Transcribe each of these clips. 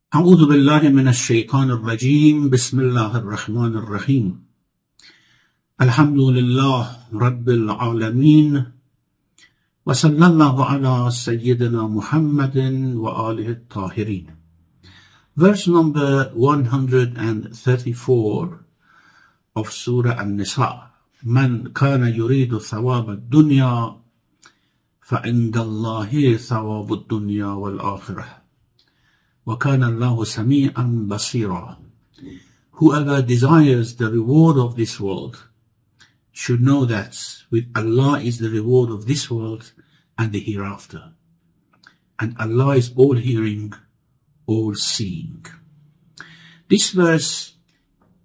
أعوذ بالله من الشيطان الرجيم بسم الله الرحمن الرحيم الحمد لله رب العالمين وصلى الله على سيدنا محمد وآله الطاهرين. Verse number 134 of Surah An-Nisa. من كان يريد ثواب الدنيا فعند الله ثواب الدنيا والآخرة وَكَانَ اللَّهُ سَمِيعًا بَصِيرًا. Whoever desires the reward of this world should know that with Allah is the reward of this world and the hereafter. And Allah is all-hearing, all-seeing. This verse,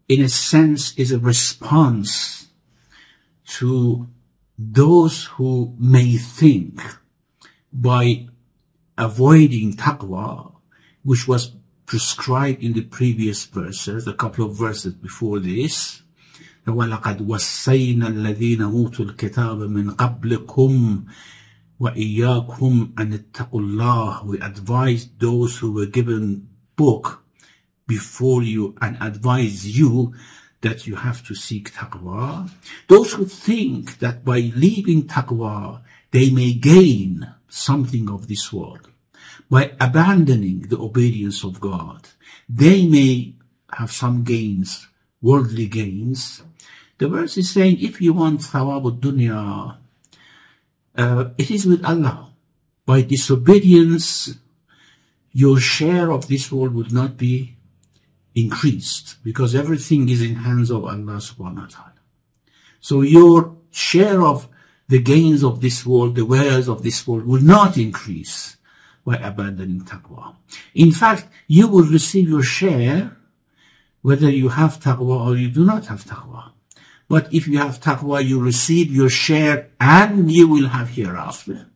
in a sense, is a response to those who may think by avoiding taqwa, which was prescribed in the previous verses, a couple of verses before this. وَلَقَدْ وَصَّيْنَا الَّذِينَ أُوتُوا الْكِتَابَ مِنْ قَبْلِكُمْ وَإِيَّاكُمْ أَنِ اتَّقُوا اللَّهَ. We advised those who were given book before you and advised you that you have to seek taqwa. Those who think that by leaving taqwa they may gain something of this world, by abandoning the obedience of God, they may have some gains, worldly gains. The verse is saying, if you want thawab al-dunya, it is with Allah. By disobedience, your share of this world would not be increased, because everything is in hands of Allah subhanahu wa ta'ala. So your share of the gains of this world, the wares of this world, will not increase by abandoning taqwa. In fact, you will receive your share whether you have taqwa or you do not have taqwa. But if you have taqwa, you receive your share and you will have hereafter.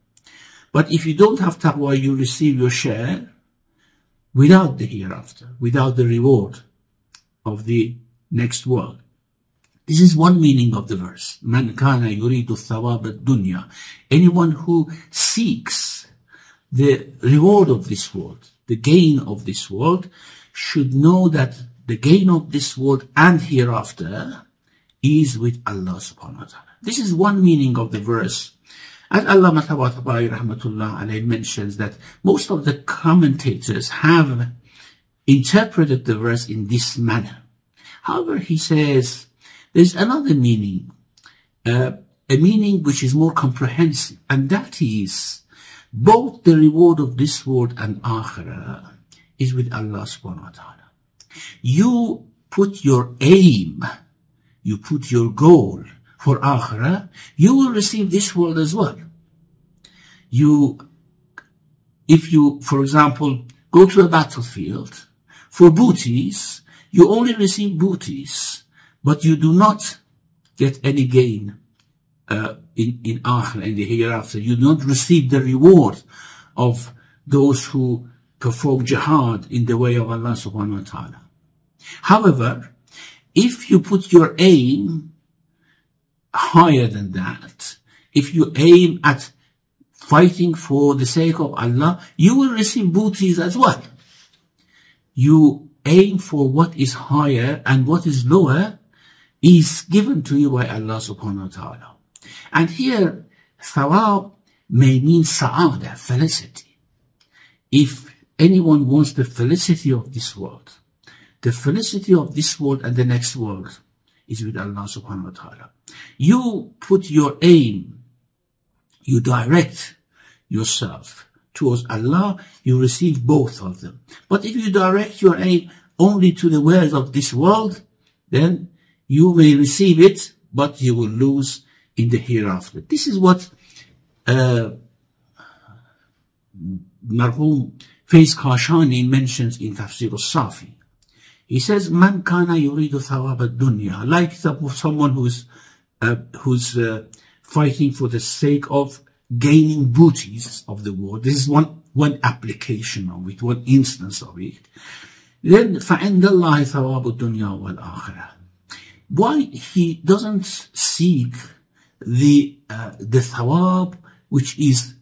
But if you don't have taqwa, you receive your share without the hereafter, without the reward of the next world. This is one meaning of the verse. Man kana yuridu thawab ad-dunya. Anyone who seeks the reward of this world, the gain of this world, should know that the gain of this world and hereafter is with Allah subhanahu wa ta'ala. This is one meaning of the verse. As Allama Tabatabai rahmatullah alayhi mentions that most of the commentators have interpreted the verse in this manner. However, he says there's another meaning, a meaning which is more comprehensive, and that is both the reward of this world and akhirah is with Allah subhanahu wa ta'ala. You put your aim, you put your goal for akhirah, you will receive this world as well. If you, for example, go to a battlefield for booties, you only receive booties, but you do not get any gain in akhirah, in the hereafter. You don't receive the reward of those who perform jihad in the way of Allah subhanahu wa ta'ala. However, if you put your aim higher than that, if you aim at fighting for the sake of Allah, you will receive booties as well. You aim for what is higher, and what is lower is given to you by Allah subhanahu wa ta'ala. And here, thawab may mean sa'adah, felicity. If anyone wants the felicity of this world, the felicity of this world and the next world is with Allah subhanahu wa ta'ala. You put your aim, you direct yourself towards Allah, you receive both of them. But if you direct your aim only to the wares of this world, then you may receive it, but you will lose in the hereafter. This is what Marhum Faiz Kashani mentions in Tafsir al-Safi. He says, Man kana yuridu thawab ad-dunya, like someone who's fighting for the sake of gaining booties of the world. This is one application of it, one instance of it. Then فَعِنْدَ اللَّهِ ثَوَابُ الدُّنْيَا وَالْآخِرَةِ. Why he doesn't seek the thawab which is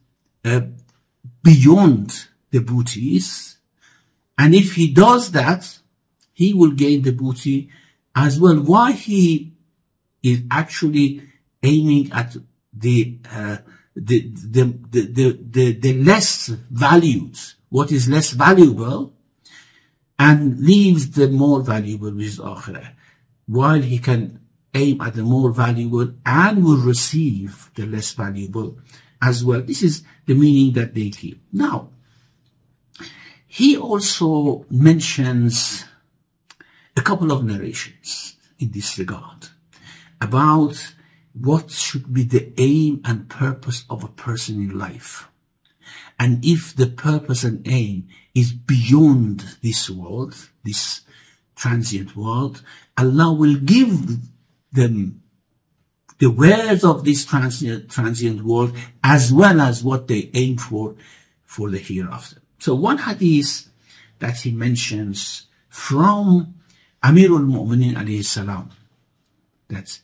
beyond the booties, And if he does that, he will gain the booty as well. Why he is actually aiming at the less valued, what is less valuable, and leaves the more valuable, which is akhirah, while he can aim at the more valuable and will receive the less valuable as well. This is the meaning that they give. Now, he also mentions a couple of narrations in this regard about what should be the aim and purpose of a person in life. And if the purpose and aim is beyond this world, this transient world, Allah will give them the wares of this transient world as well as what they aim for the hereafter. So one hadith that he mentions from Amirul Mu'mineen alayhi salam, that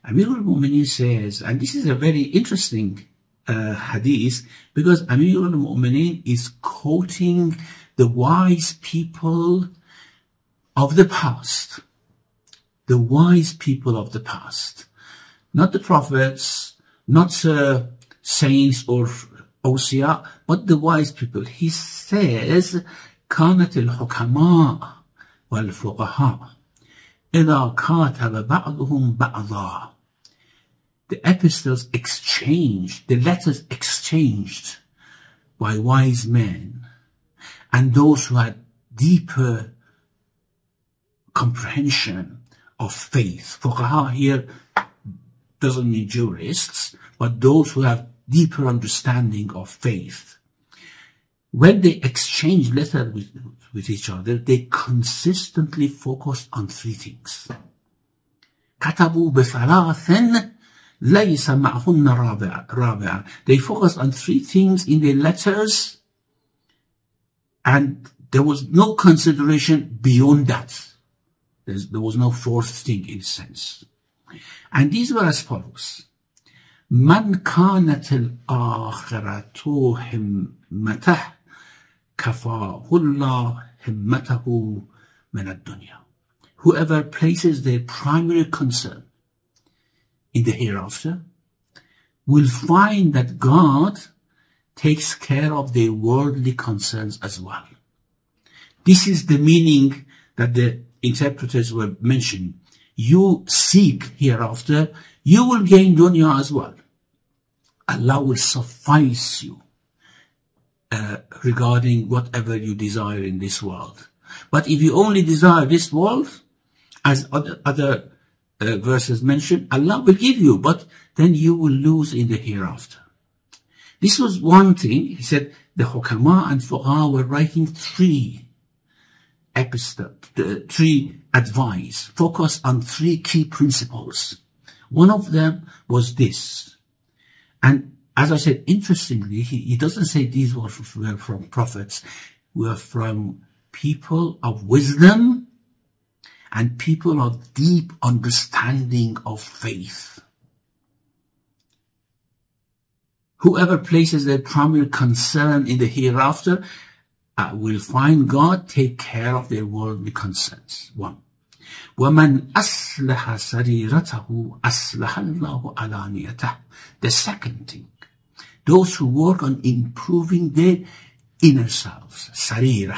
Amirul Mu'mineen says, and this is a very interesting hadith, because Amirul Mu'mineen is quoting the wise people of the past. The wise people of the past. Not the prophets, not saints or awsiya, but the wise people. He says, كانت الحكماء والفقهاء إذا كاتب بعضهم بعضا. The epistles exchanged, the letters exchanged by wise men and those who had deeper comprehension of faith. Fuqaha here doesn't mean jurists, but those who have deeper understanding of faith. When they exchange letters with each other, they consistently focused on three things. كتبوا بثلاث ليس معهن رابع. They focused on three things in their letters, and there was no consideration beyond that. There was no fourth thing in a sense. And these were as follows. من كانت الآخرة همته كفاه الله همته من الدنيا. Whoever places their primary concern in the hereafter will find that God takes care of their worldly concerns as well. This is the meaning that the interpreters were mentioning. You seek hereafter, you will gain dunya as well. Allah will suffice you regarding whatever you desire in this world. But if you only desire this world, as other verses mentioned, Allah will give you, but then you will lose in the hereafter. This was one thing. He said the hukama and fuqaha were writing three advice, focus on three key principles. One of them was this. And as I said, interestingly, he doesn't say these were from prophets, were from people of wisdom and people of deep understanding of faith. Whoever places their primary concern in the hereafter will find God take care of their worldly concerns. One. وَمَنْ أَصْلَحَ سَرِيرَتَهُ أَصْلَحَ اللَّهُ عَلَانِيَتَهُ. The second thing, those who work on improving their inner selves, sarira,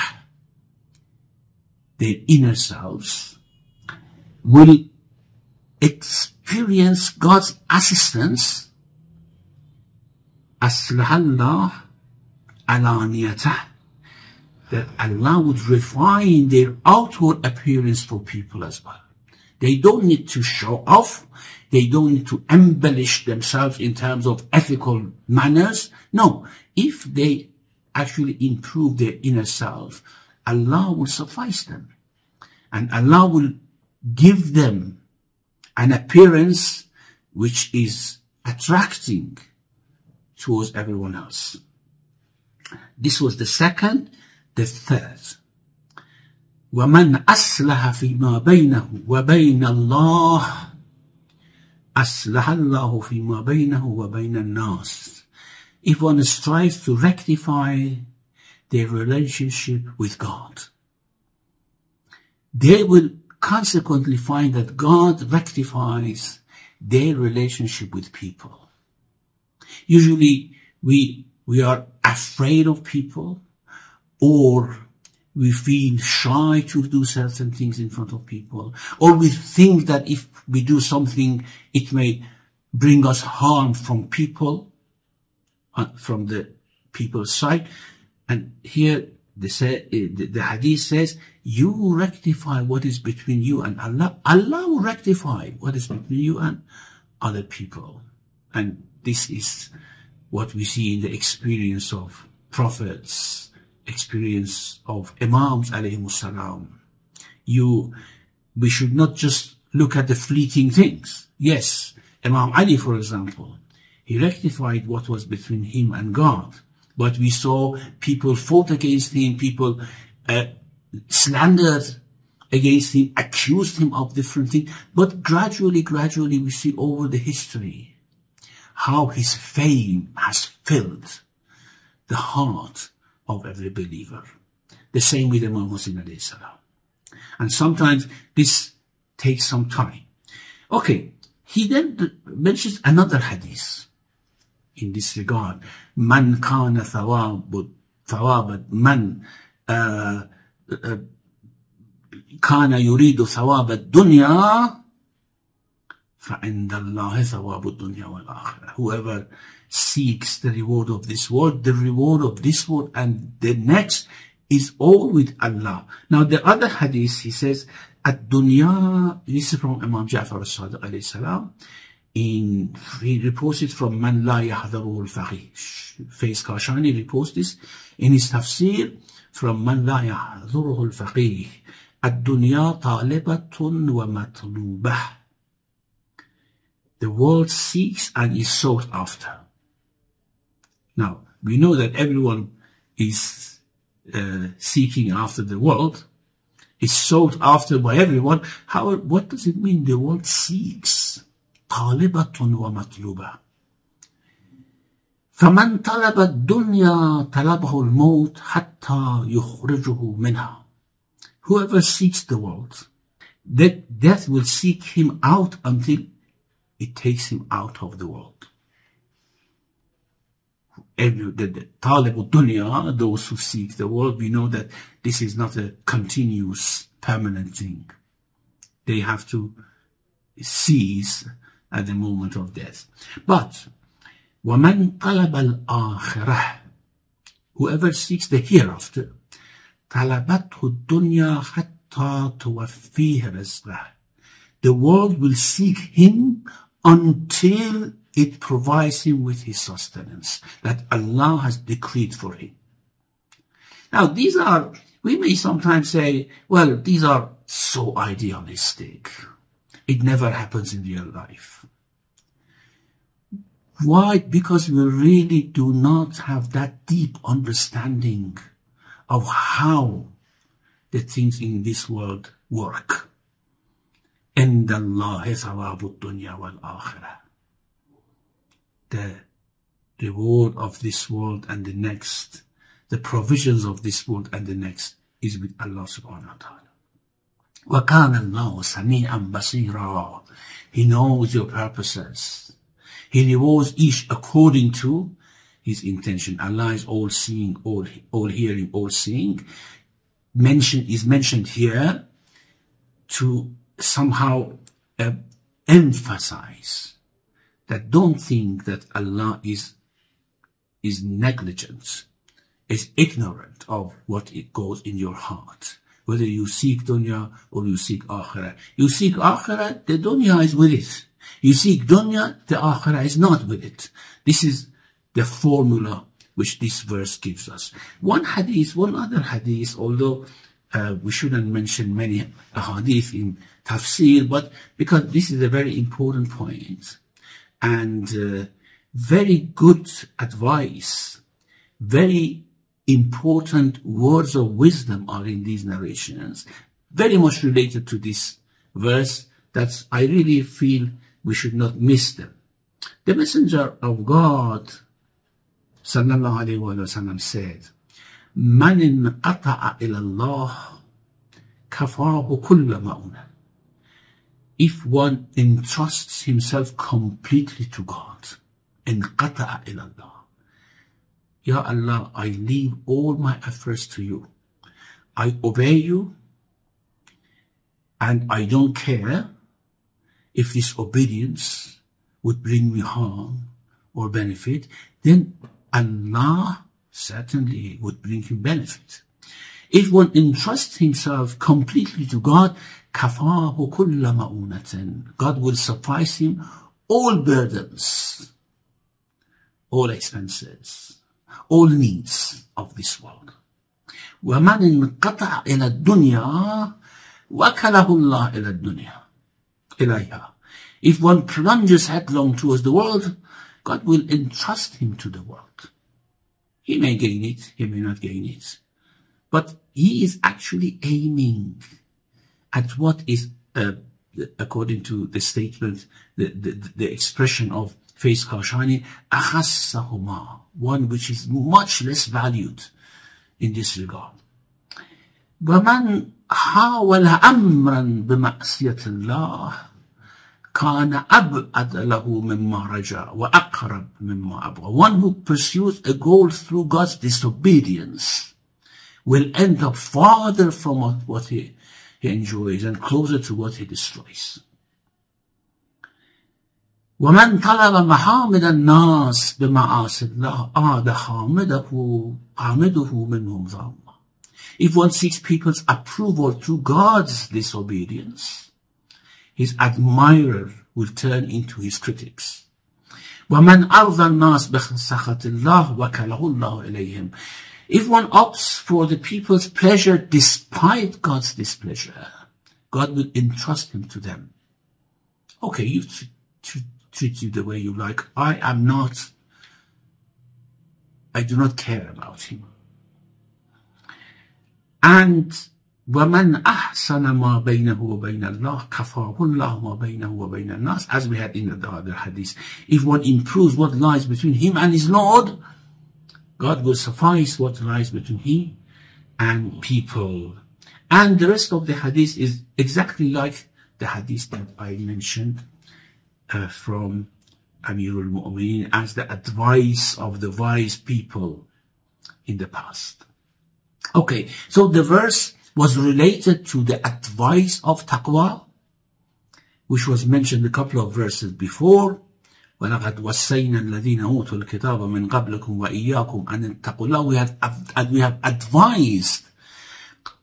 their inner selves, will experience God's assistance, أَصْلَحَ اللَّهُ عَلَانِيَتَهُ, that Allah would refine their outward appearance for people as well. They don't need to show off. They don't need to embellish themselves in terms of ethical manners. No, if they actually improve their inner self, Allah will suffice them. And Allah will give them an appearance which is attracting towards everyone else. This was the second. The third, وَمَنْ أَصْلَحَ فِي مَا بَيْنَهُ وَبَيْنَ اللَّهِ أَصْلَحَ اللَّهُ فِي مَا بَيْنَهُ وَبَيْنَ النَّاسِ. If one strives to rectify their relationship with God, they will consequently find that God rectifies their relationship with people. Usually we are afraid of people, or we feel shy to do certain things in front of people, or we think that if we do something, it may bring us harm from people, from the people's side. And here the hadith says, you rectify what is between you and Allah. Allah will rectify what is between you and other people. And this is what we see in the experience of prophets, experience of Imams alayhimus salam. We should not just look at the fleeting things. Yes, Imam Ali, for example, he rectified what was between him and God. But we saw people fought against him, people slandered against him, accused him of different things. But gradually we see over the history how his fame has filled the heart of every believer. The same with Imam Hussein alayhi salam. And sometimes this takes some time. Okay, he then mentions another hadith in this regard. Man kana thawab man kana yuridu thawab ad-dunya فَعِنْدَ اللَّهِ ثَوَابُ الدُّنْيَا وَالْآخِرَةِ. Whoever seeks the reward of this world, the reward of this world and the next is all with Allah. Now the other hadith, he says, Ad-dunya, this is from Imam Ja'far al-Sadiq alayhi salam. He reports it from Man la yahdaruhu al-faqih. Faiz Kashani reports this in his tafsir from Man la yahdaruhu al-faqih. Ad-dunya talibatun wa matlubah. The world seeks and is sought after. Now, we know that everyone is seeking after the world. It's sought after by everyone. However, what does it mean? The world seeks. طالبة ومطلوبة. فمن طلب الدنيا طلبه الموت حتى يخرجه منها. Whoever seeks the world, that death will seek him out until it takes him out of the world. The talib dunya, those who seek the world, we know that this is not a continuous, permanent thing. They have to cease at the moment of death. But وَمَنْ طَلَبَ الْآخِرَةِ, whoever seeks the hereafter, طَلَبَتْهُ الدُّنْيَا حَتَّى تُوَفِّيهِ رِزْقَهُ. The world will seek him until it provides him with his sustenance that Allah has decreed for him. Now these are, we may sometimes say, well, these are so idealistic. It never happens in real life. Why? Because we really do not have that deep understanding of how the things in this world work. عند الله ثواب الدنيا والآخرة. The reward of this world and the next, the provisions of this world and the next is with Allah subhanahu wa ta'ala. وَكَانَ اللَّهُ سَمِيعًا بَصِيرًا. He knows your purposes. He rewards each according to his intention. Allah is all seeing, all hearing, all seeing. Is mentioned here to somehow emphasize that don't think that Allah is negligent, is ignorant of what it goes in your heart. Whether you seek dunya or you seek akhirah. You seek akhirah, the dunya is with it. You seek dunya, the akhirah is not with it. This is the formula which this verse gives us. One other hadith, although we shouldn't mention many hadith in tafsir, but because this is a very important point and very good advice, very important words of wisdom are in these narrations, very much related to this verse, that I really feel we should not miss them. The Messenger of God sallallahu alaihi wasallam said, "Man inqata'a ila Allah كفاه كل مؤونة. If one entrusts himself completely to God, انقطع إلى الله. Ya Allah, I leave all my efforts to you. I obey you, and I don't care if this obedience would bring me harm or benefit. Then Allah certainly would bring him benefit. If one entrusts himself completely to God, كفاه كل مؤونة. God will suffice him all burdens, all expenses, all needs of this world. ومن انقطع إلى الدنيا وكله الله إلى الدنيا إليها. If one plunges headlong towards the world, God will entrust him to the world. He may gain it, he may not gain it, but he is actually aiming at what is, according to the statement, the expression of Faiz Kashani, أخصهما, one which is much less valued in this regard. ومن حاول أمرا بمعصية الله كان أبعد له مما رجا وأقرب مما أبغى. One who pursues a goal through God's disobedience will end up farther from what he enjoys and closer to what he destroys. ومن طلب محامد الناس بمعاصي الله عاد حامده منهم ظالما. If one seeks people's approval through God's disobedience, his admirer will turn into his critics. وَمَنْ أَرْضَى النَّاسِ بِسَخَطِ اللَّهِ وَكَلَهُ اللَّهُ إِلَيْهِمْ. If one opts for the people's pleasure despite God's displeasure, God will entrust him to them. Okay, you treat you the way you like. I do not care about him. And وَمَنْ أَحْسَنَ مَا بَيْنَهُ وَبَيْنَ اللَّهِ كَفَاهُ اللَّهُ مَا بَيْنَهُ وَبَيْنَ النَّاسِ. As we had in the other hadith, if one improves what lies between him and his Lord, God will suffice what lies between him and people. And the rest of the hadith is exactly like the hadith that I mentioned from Amirul Mu'mineen as the advice of the wise people in the past. Okay, so the verse was related to the advice of taqwa, which was mentioned a couple of verses before. وَلَقَدْ وَصَّيْنَا الَّذِينَ أُوتُوا الْكِتَابَ مِنْ قَبْلِكُمْ وَإِيَّاكُمْ أَنِ اتَّقُوا اللَّهَ. We have advised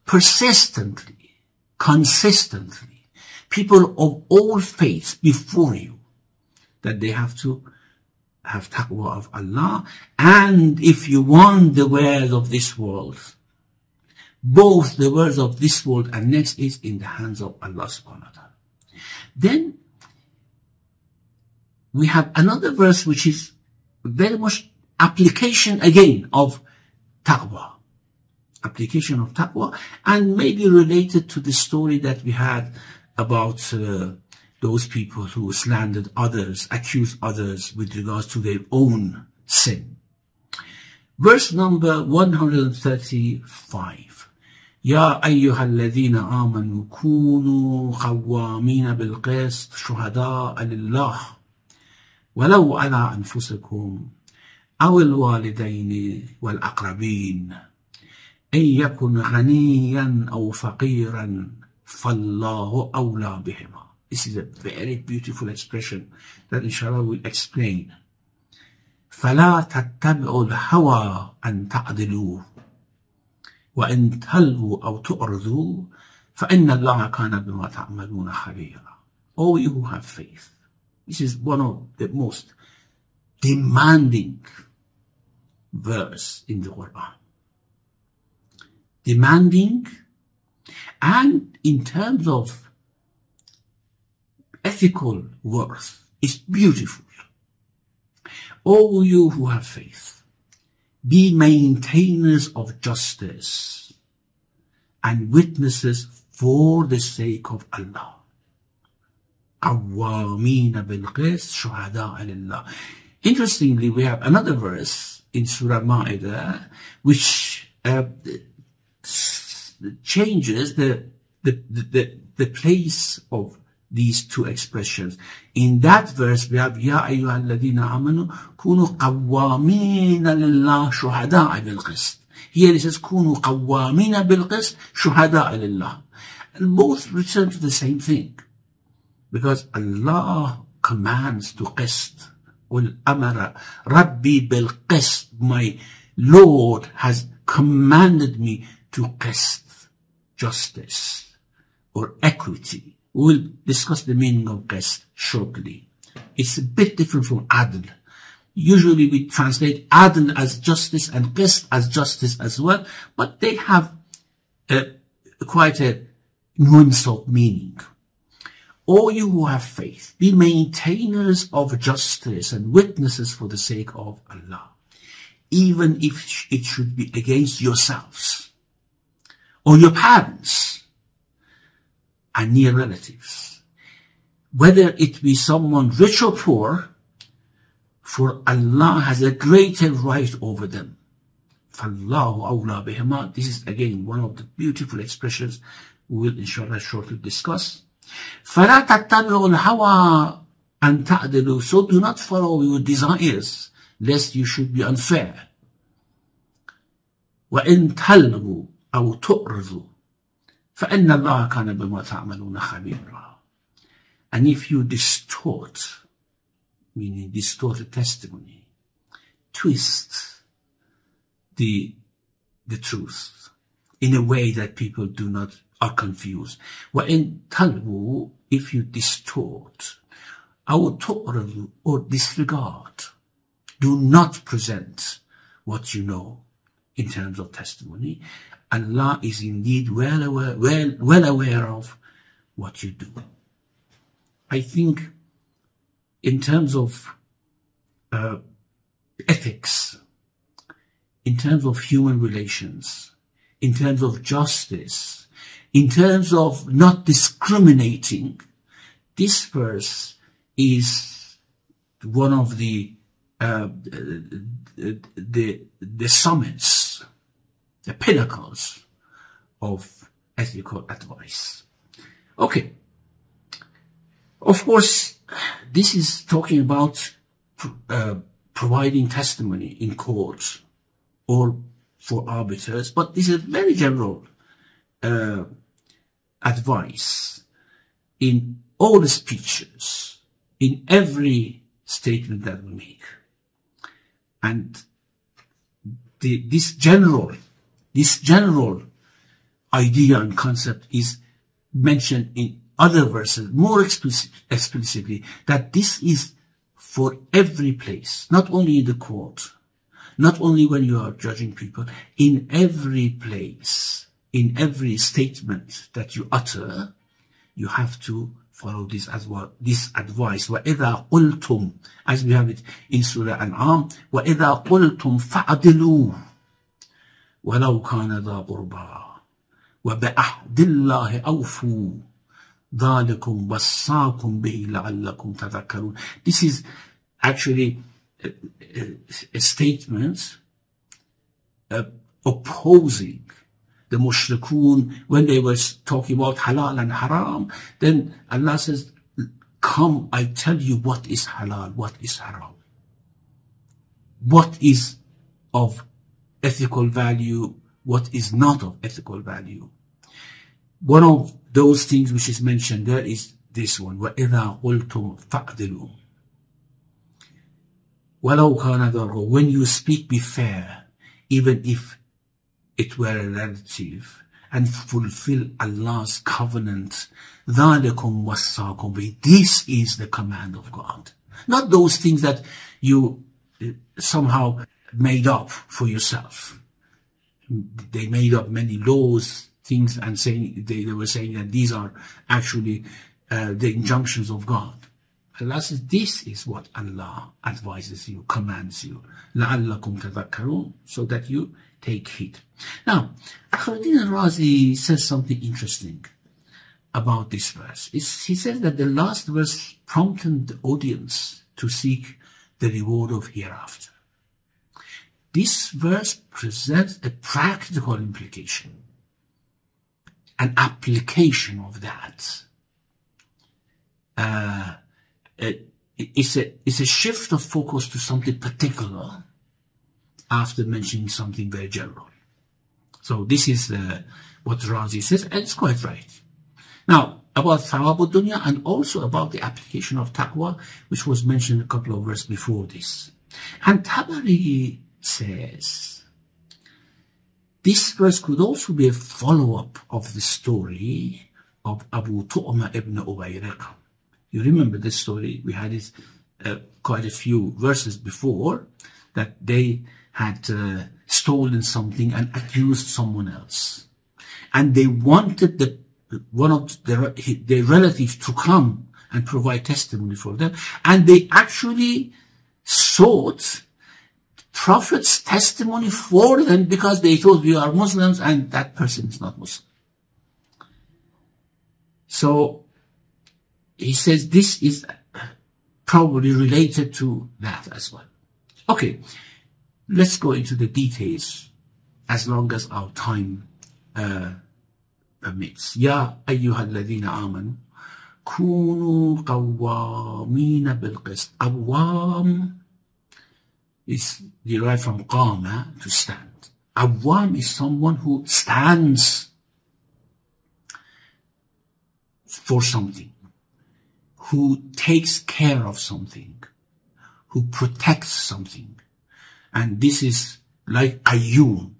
persistently, consistently, people of all faiths before you that they have to have taqwa of Allah. And if you want the wares of this world, both the words of this world and next is in the hands of Allah subhanahu wa ta'ala. Then we have another verse which is very much application again of taqwa. Application of taqwa, and maybe related to the story that we had about those people who slandered others, accused others with regards to their own sin. Verse number 135. يا أيها الذين آمنوا كونوا قوامين بالقسط شهداء لله ولو على أنفسكم أو الوالدين والأقربين إن يكن غنيا أو فقيرا فالله أولى بهما. This is a very beautiful expression that inshallah will explain. فلا تتبعوا الهوى أن تعدلوا وإن تلووا أو تؤرضوا فإن الله كان بما تعملون خبيرا. All you who have faith. This is one of the most demanding verse in the Quran. Demanding, and in terms of ethical worth, it's beautiful. All you who have faith, be maintainers of justice and witnesses for the sake of Allah. قوامين بالقسط شهداء لله. Interestingly, we have another verse in Surah Ma'idah which changes the the place of these two expressions. In that verse, we have Ya ayyuha alladhina amanu kunu qawwamina lillah shuhada'a bil qist. Here it says kunu qawwamina bil qist shuhada'a lillah. And both return to the same thing. Because Allah commands to qist. Qul amara rabbi bil qist. My Lord has commanded me to qist, justice or equity. We'll discuss the meaning of qist shortly. It's a bit different from adl. Usually we translate adl as justice and qist as justice as well, but they have quite a nuance of meaning. All you who have faith, be maintainers of justice and witnesses for the sake of Allah, even if it should be against yourselves or your parents and near relatives, whether it be someone rich or poor, for Allah has a greater right over them. فَاللَّهُ أَوْلَى بِهِمَا. This is again one of the beautiful expressions we will inshallah shortly discuss. فَلَا تَتَّبِعُوا الْهَوَىٰ أَن تَعْدِلُوا. So do not follow your desires, lest you should be unfair. وَإِن تَلْغُوا أَوْ تُعْرِضُوا فَإِنَّ اللَّهَ كَانَ بِمَا تَعْمَلُونَ خَبِيرًا. And if you distort, meaning distort the testimony, twist the truth in a way that people are confused. وَإِن تَلْغُوا, if you distort, أَوْ تُعْرِضُوا, or disregard, do not present what you know in terms of testimony, Allah is indeed well aware of what you do. I think in terms of ethics, in terms of human relations, in terms of justice, in terms of not discriminating, this verse is one of the summits, the pinnacles of ethical advice. Okay. Of course, this is talking about providing testimony in court or for arbiters, but this is very general advice in all the speeches, in every statement that we make. And this general idea and concept is mentioned in other verses more explicitly, that this is for every place, not only in the court, not only when you are judging people, in every place, in every statement that you utter, you have to follow this as well, this advice. وَإِذَا قُلْتُمْ, as we have it in Surah An'am, وَإِذَا قُلْتُمْ فَعْدِلُوا وَلَوْ كَانَ ذَا قُرْبَى وَبِعَهْدِ اللَّهِ أَوْفُوا ذَلِكُمْ وَصَّاكُمْ بِهِ لَعَلَّكُمْ تَذَكَّرُونَ. This is actually a statement opposing the mushrikun when they were talking about halal and haram. Then Allah says, come, I tell you what is halal, what is haram, what is of ethical value, what is not of ethical value. One of those things which is mentioned there is this one, وَإِذَا قُلْتُمْ فَعْدِلُوا وَلَوْ كَانَ ذَا قُرْبَى. When you speak, be fair, even if it were a relative, and fulfill Allah's covenant. ذَلِكُمْ وَصَّاكُمْ بِهِ. This is the command of God. Not those things that you somehow made up for yourself. They made up many laws, things, and saying they were saying that these are actually the injunctions of God. Allah says, this is what Allah advises you, commands you. لَعَلَّكُمْ تَذَكَّرُونَ, so that you take heed. Now, Fakhruddin al-Razi says something interesting about this verse. He says that the last verse prompted the audience to seek the reward of hereafter. This verse presents a practical implication. an application of that. It's a shift of focus to something particular after mentioning something very general. So this is what Razi says, and it's quite right. Now, about thawab dunya and also about the application of taqwa, which was mentioned a couple of verses before this. And Tabari says, this verse could also be a follow-up of the story of Abu Tu'ma ibn Ubayriq. You remember this story? We had it quite a few verses before, that they had stolen something and accused someone else. And they wanted one of their relatives to come and provide testimony for them. And they actually sought Prophet's testimony for them because they thought we are Muslims and that person is not Muslim. So he says this is probably related to that as well. Okay, let's go into the details as long as our time permits. Ya ayyuha alladhina amanu kunu qawwamina bil qist. Qawwam is derived from qama, to stand. Awam is someone who stands for something, who takes care of something, who protects something. And this is like qayyum.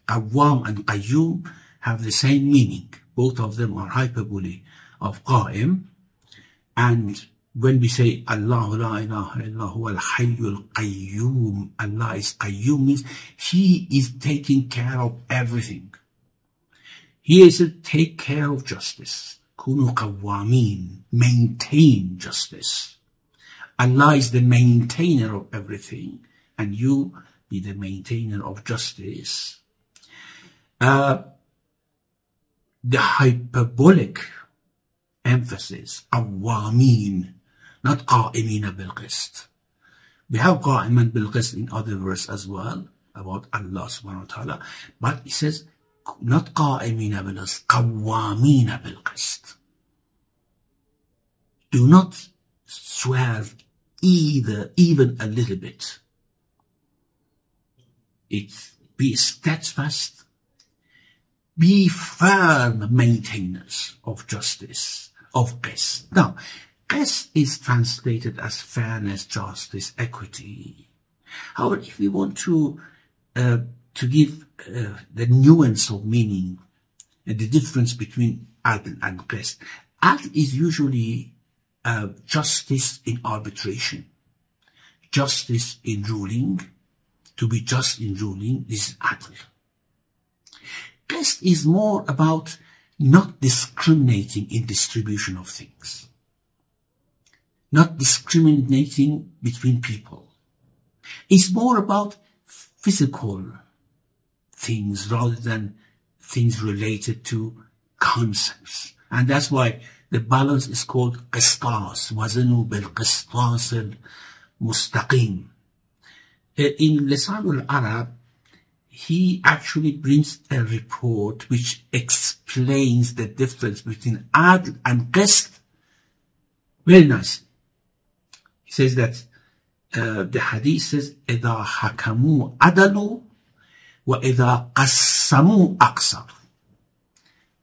Awam and qayyum have the same meaning. Both of them are hyperbole of qa'im. And when we say Allahu la ilaha illa huwa al-hayyul qayyum, Allah is qayyum, means He is taking care of everything. He is to take care of justice. Kunu qawwamin, maintain justice. Allah is the maintainer of everything, and you be the maintainer of justice. The hyperbolic emphasis, qawwamin, not qa'imina bil qist. We have qa'iman bil qist in other verse as well about Allah subhanahu wa ta'ala, but it says not qa'imina bil qist, qawwamina bil qist. Do not swerve even a little bit. Be steadfast, be firm maintainers of justice, of qist. Now, qist is translated as fairness, justice, equity. However, if we want to give the nuance of meaning and the difference between adl and qist, adl is usually justice in arbitration, justice in ruling. To be just in ruling, this is adl. Qist is more about not discriminating in distribution of things, not discriminating between people. It's more about physical things rather than things related to concepts. And that's why the balance is called qistas, wazanu bil qistas al mustaqim. In Lisan al-Arab, he actually brings a report which explains the difference between adl and qist very nicely. He says that the hadith says, إِذَا حَكَمُوا عَدَلُوا وَإِذَا قَسَّمُوا أَقْسَطُوا.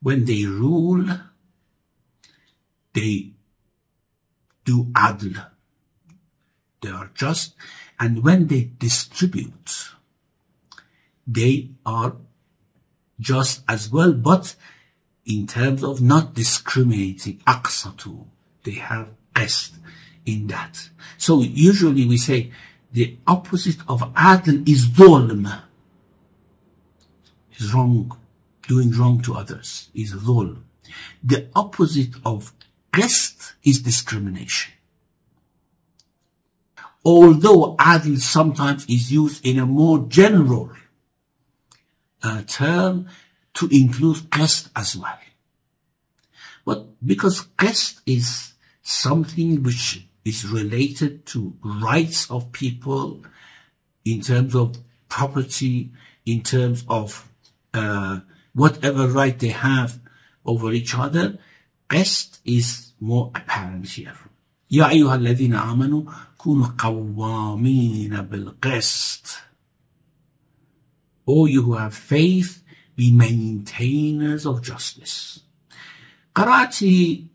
When they rule, they do adl. They are just. And when they distribute, they are just as well, but in terms of not discriminating, aqsatu, they have qist in that. So usually we say the opposite of adl is dhulm, is wrong, doing wrong to others, is dhulm. The opposite of qist is discrimination. Although adl sometimes is used in a more general term to include qist as well. But because qist is something which is related to rights of people in terms of property, in terms of whatever right they have over each other. Qist is more apparent here. يا أيها الذين آمنوا كونوا قوامين بالقسط. O you who have faith, be maintainers of justice. Qara'ati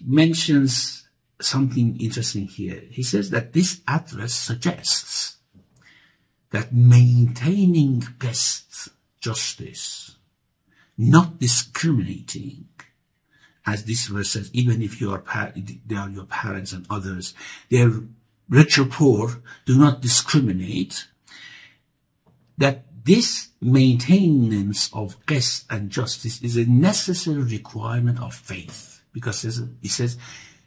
mentions something interesting here. He says that this address suggests that maintaining qist, justice, not discriminating, as this verse says, even if they are your parents and others, they're rich or poor, do not discriminate, that this maintenance of qist and justice is a necessary requirement of faith. Because it says,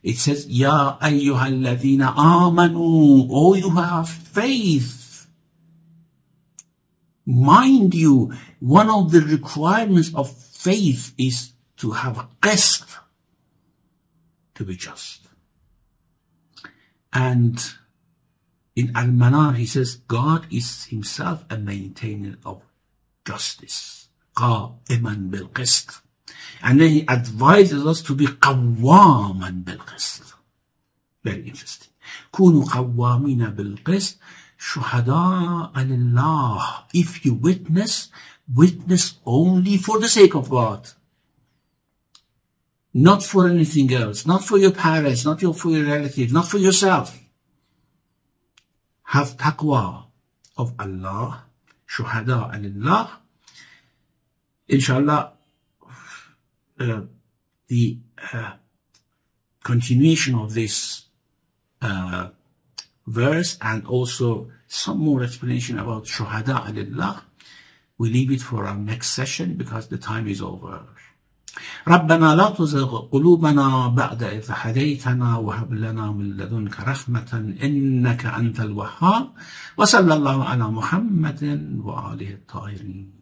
Ya ayyuhal ladhina amanu, O you have faith. Mind you, one of the requirements of faith is to have a qist, to be just. And in Al-Manar, he says, God is himself a maintainer of justice. قائما بالقسط. And then he advises us to be قواما بالقسط. Very interesting. كونوا قوامين بالقسط شهداء لله. If you witness only for the sake of God. Not for anything else, not for your parents, not for your relatives, not for yourself. Have taqwa of Allah, shuhada lillah. Inshallah, the continuation of this verse and also some more explanation about shuhada lillah, we leave it for our next session because the time is over. ربنا لا تزغ قلوبنا بعد إذ هديتنا وهب لنا من لدنك رحمة إنك أنت الوهاب وصلى الله على محمد وآله الطاهرين.